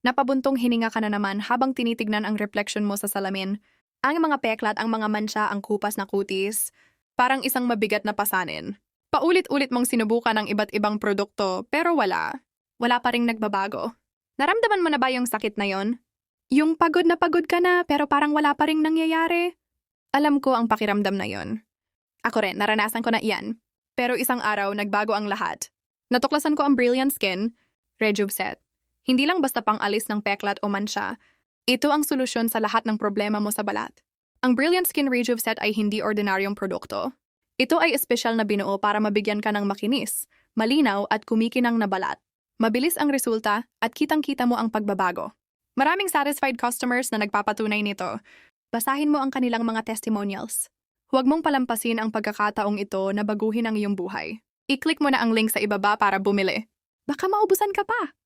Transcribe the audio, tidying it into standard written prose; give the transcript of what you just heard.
Napabuntong hininga ka na naman habang tinitignan ang reflection mo sa salamin. Ang mga peklat, ang mga mancha, ang kupas na kutis. Parang isang mabigat na pasanin. Paulit-ulit mong sinubukan ang iba't ibang produkto pero wala. Wala pa ring nagbabago. Naramdaman mo na ba yung sakit na yon? Yung pagod na pagod ka na pero parang wala pa ring nangyayari? Alam ko ang pakiramdam na yon. Ako rin, naranasan ko na iyan. Pero isang araw, nagbago ang lahat. Natuklasan ko ang Brilliant Skin, Rejuveset. Hindi lang basta pang-alis ng peklat o mansya. Ito ang solusyon sa lahat ng problema mo sa balat. Ang Brilliant Skin Rejuveset ay hindi ordinaryong produkto. Ito ay espesyal na binuo para mabigyan ka ng makinis, malinaw at kumikinang na balat. Mabilis ang resulta at kitang-kita mo ang pagbabago. Maraming satisfied customers na nagpapatunay nito. Basahin mo ang kanilang mga testimonials. Huwag mong palampasin ang pagkakataong ito na baguhin ang iyong buhay. I-click mo na ang link sa ibaba para bumili. Baka maubusan ka pa.